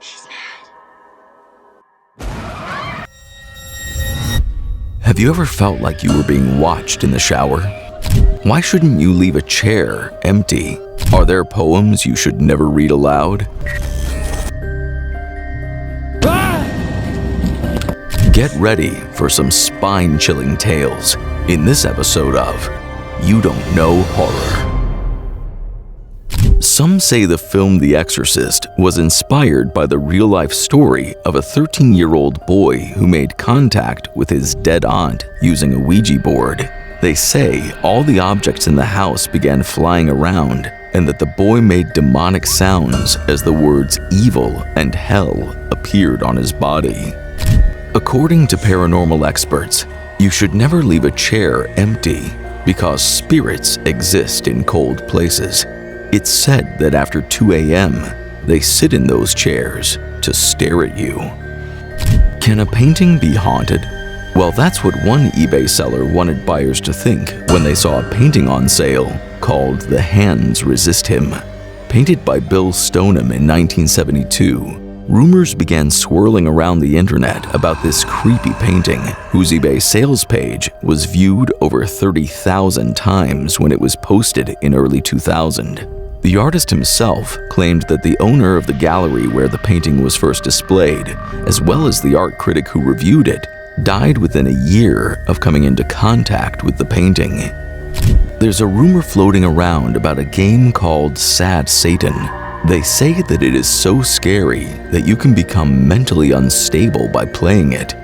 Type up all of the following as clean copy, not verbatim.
She's mad. Have you ever felt like you were being watched in the shower? Why shouldn't you leave a chair empty? Are there poems you should never read aloud? Get ready for some spine-chilling tales in this episode of You Don't Know Horror. Some say the film The Exorcist was inspired by the real-life story of a 13-year-old boy who made contact with his dead aunt using a Ouija board. They say all the objects in the house began flying around and that the boy made demonic sounds as the words evil and hell appeared on his body. According to paranormal experts, you should never leave a chair empty because spirits exist in cold places. It's said that after 2 a.m., they sit in those chairs to stare at you. Can a painting be haunted? Well, that's what one eBay seller wanted buyers to think when they saw a painting on sale called The Hands Resist Him. Painted by Bill Stoneham in 1972, rumors began swirling around the internet about this creepy painting, whose eBay sales page was viewed over 30,000 times when it was posted in early 2000. The artist himself claimed that the owner of the gallery where the painting was first displayed, as well as the art critic who reviewed it, died within a year of coming into contact with the painting. There's a rumor floating around about a game called Sad Satan. They say that it is so scary that you can become mentally unstable by playing it.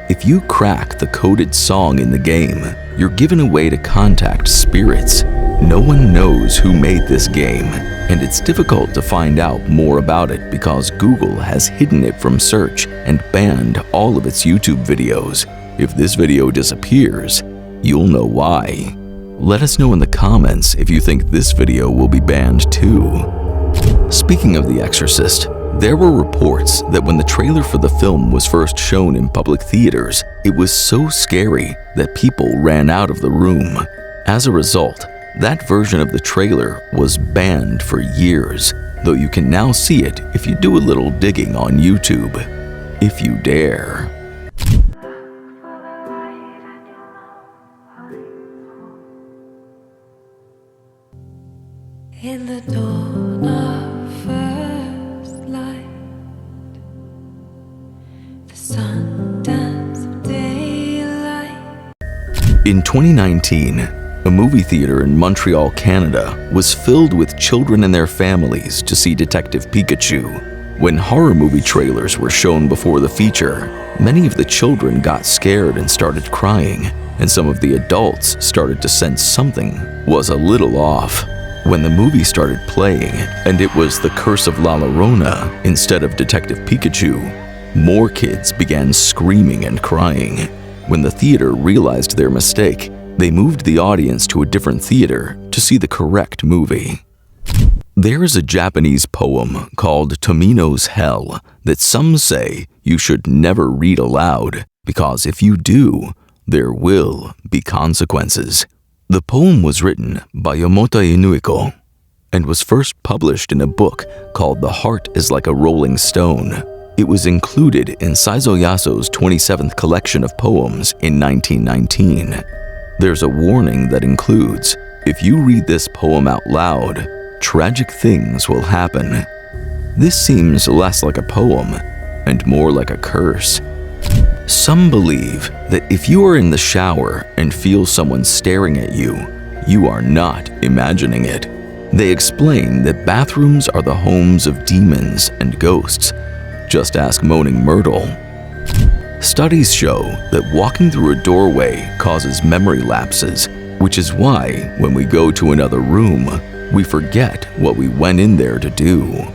If you crack the coded song in the game, you're given a way to contact spirits. No one knows who made this game, and it's difficult to find out more about it because Google has hidden it from search and banned all of its YouTube videos. If this video disappears, you'll know why. Let us know in the comments if you think this video will be banned too. Speaking of The Exorcist, there were reports that when the trailer for the film was first shown in public theaters, it was so scary that people ran out of the room. As a result, that version of the trailer was banned for years, though you can now see it if you do a little digging on YouTube. If you dare. In the dawn of first light, the sun danced daylight. In 2019, a movie theater in Montreal, Canada, was filled with children and their families to see Detective Pikachu. When horror movie trailers were shown before the feature, many of the children got scared and started crying, and some of the adults started to sense something was a little off. When the movie started playing, and it was The Curse of La Llorona instead of Detective Pikachu, more kids began screaming and crying. When the theater realized their mistake, they moved the audience to a different theater to see the correct movie. There is a Japanese poem called Tomino's Hell that some say you should never read aloud because if you do, there will be consequences. The poem was written by Yamata Inuiko and was first published in a book called The Heart is Like a Rolling Stone. It was included in Saizo Yasuo's 27th collection of poems in 1919. There's a warning that includes, if you read this poem out loud, tragic things will happen. This seems less like a poem and more like a curse. Some believe that if you are in the shower and feel someone staring at you, you are not imagining it. They explain that bathrooms are the homes of demons and ghosts. Just ask Moaning Myrtle. Studies show that walking through a doorway causes memory lapses, which is why when we go to another room, we forget what we went in there to do.